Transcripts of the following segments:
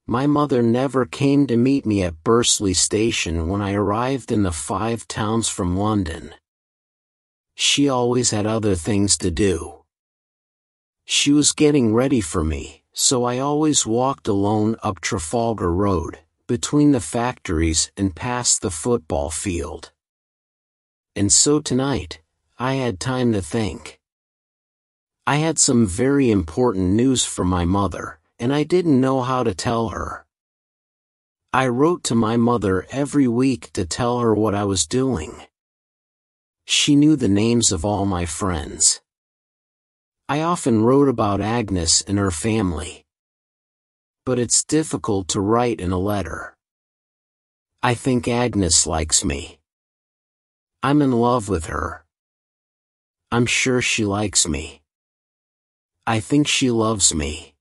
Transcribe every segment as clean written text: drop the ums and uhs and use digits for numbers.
My mother never came to meet me at Bursley Station when I arrived in the 5 towns from London. She always had other things to do. She was getting ready for me, so I always walked alone up Trafalgar Road, between the factories and past the football field. And so tonight, I had time to think. I had some very important news from my mother, and I didn't know how to tell her. I wrote to my mother every week to tell her what I was doing. She knew the names of all my friends. I often wrote about Agnes and her family. But it's difficult to write in a letter. I think Agnes likes me. I'm in love with her. I'm sure she likes me. I think she loves me.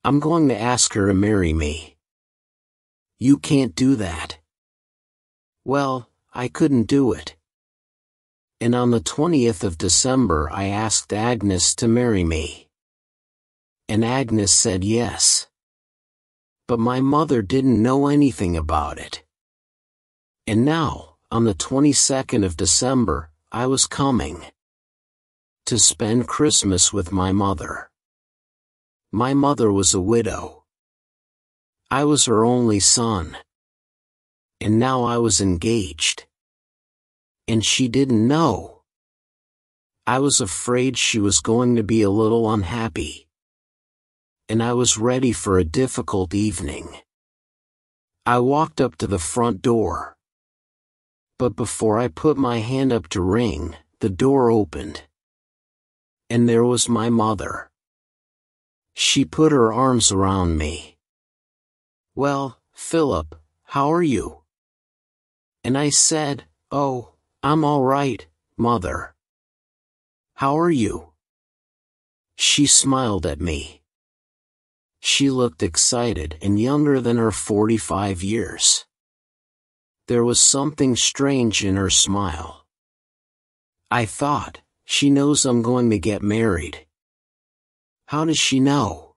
I'm going to ask her to marry me. You can't do that. Well, I couldn't do it. And on the 20th of December I asked Agnes to marry me. And Agnes said yes. But my mother didn't know anything about it. And now, on the 22nd of December, I was coming to spend Christmas with my mother. My mother was a widow. I was her only son. And now I was engaged. And she didn't know. I was afraid she was going to be a little unhappy. And I was ready for a difficult evening. I walked up to the front door. But before I put my hand up to ring, the door opened. And there was my mother. She put her arms around me. "Well, Philip, how are you?" And I said, "Oh, I'm all right, Mother. How are you?" She smiled at me. She looked excited and younger than her 45 years. There was something strange in her smile. I thought, she knows I'm going to get married. How does she know?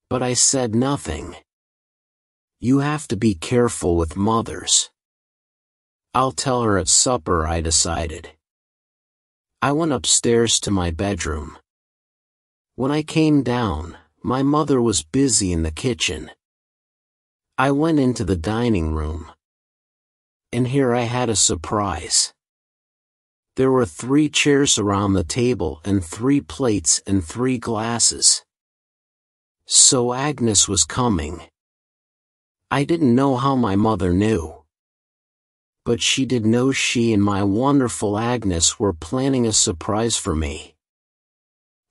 But I said nothing. You have to be careful with mothers. I'll tell her at supper, I decided. I went upstairs to my bedroom. When I came down, my mother was busy in the kitchen. I went into the dining room. And here I had a surprise. There were 3 chairs around the table and 3 plates and 3 glasses. So Agnes was coming. I didn't know how my mother knew. But she did know she and my wonderful Agnes were planning a surprise for me.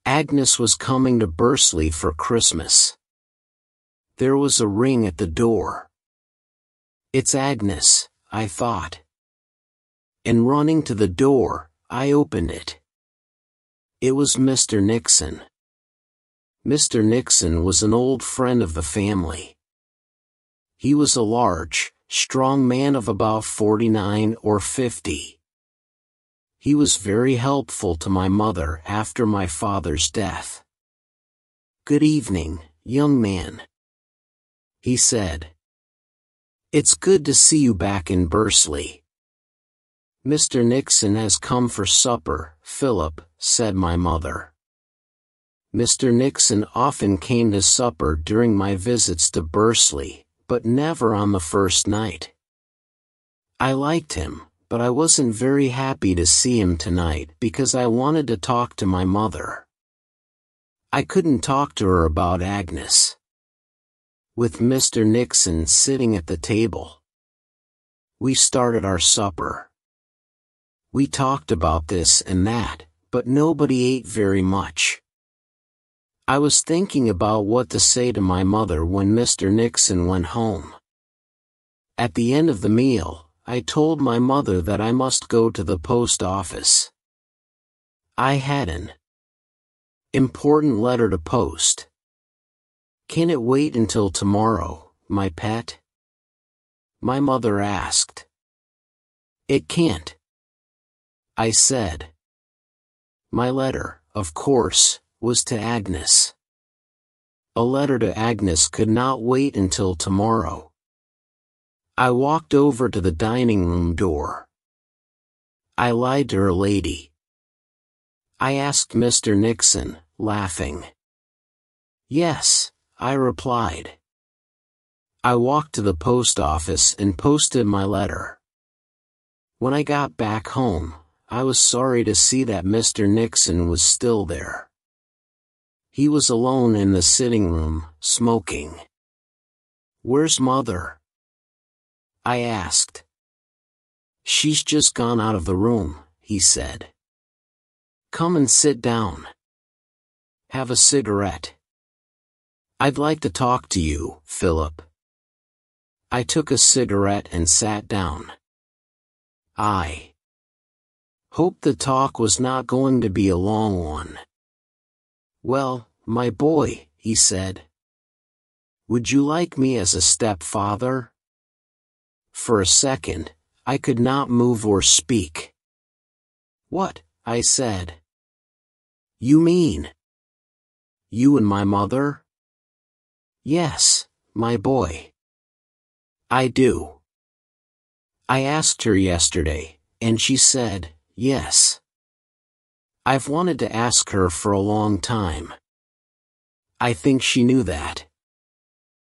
Agnes was coming to Bursley for Christmas. There was a ring at the door. It's Agnes, I thought. And running to the door, I opened it. It was Mr. Nixon. Mr. Nixon was an old friend of the family. He was a large, strong man of about 49 or 50. He was very helpful to my mother after my father's death. "Good evening, young man," he said. "It's good to see you back in Bursley." "Mr. Nixon has come for supper, Philip," said my mother. Mr. Nixon often came to supper during my visits to Bursley, but never on the first night. I liked him, but I wasn't very happy to see him tonight because I wanted to talk to my mother. I couldn't talk to her about Agnes. With Mr. Nixon sitting at the table, we started our supper. We talked about this and that, but nobody ate very much. I was thinking about what to say to my mother when Mr. Nixon went home. At the end of the meal, I told my mother that I must go to the post office. I had an important letter to post. "Can it wait until tomorrow, my pet?" my mother asked. "It can't," I said. My letter, of course, was to Agnes. A letter to Agnes could not wait until tomorrow. I walked over to the dining room door. I lied to her lady. I asked Mr. Nixon, laughing. Yes, I replied. I walked to the post office and posted my letter. When I got back home, I was sorry to see that Mr. Nixon was still there. He was alone in the sitting room, smoking. "Where's Mother?" I asked. "She's just gone out of the room," he said. "Come and sit down. Have a cigarette. I'd like to talk to you, Philip." I took a cigarette and sat down. I hoped the talk was not going to be a long one. "Well, my boy," he said. "Would you like me as a stepfather?" For a second, I could not move or speak. "What?" I said. "You mean you and my mother?" "Yes, my boy. I do. I asked her yesterday, and she said, yes. I've wanted to ask her for a long time. I think she knew that."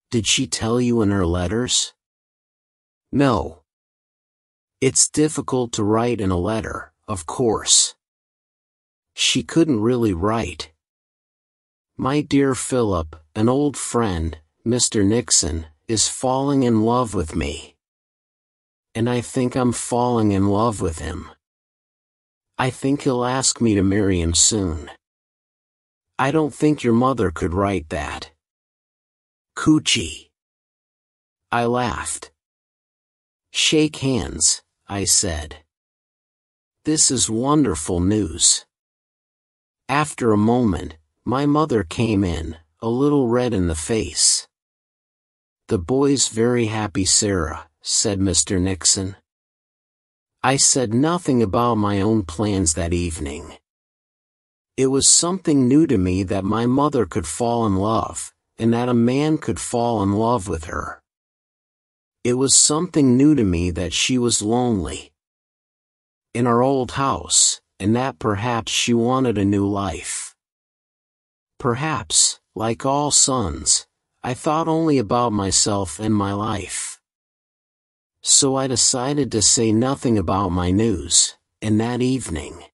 "Did she tell you in her letters?" "No. It's difficult to write in a letter, of course. She couldn't really write. My dear Philip, an old friend, Mr. Nixon, is falling in love with me. And I think I'm falling in love with him. I think he'll ask me to marry him soon. I don't think your mother could write that." "Coochie." I laughed. "Shake hands," I said. "This is wonderful news." After a moment, my mother came in, a little red in the face. "The boy's very happy, Sarah," said Mr. Nixon. I said nothing about my own plans that evening. It was something new to me that my mother could fall in love, and that a man could fall in love with her. It was something new to me that she was lonely in our old house, and that perhaps she wanted a new life. Perhaps, like all sons, I thought only about myself and my life. So I decided to say nothing about my news, and that evening,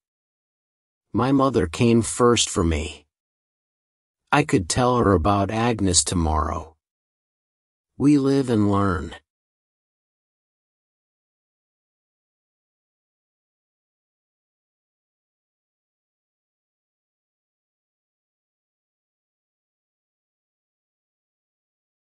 my mother came first for me. I could tell her about Agnes tomorrow. We live and learn.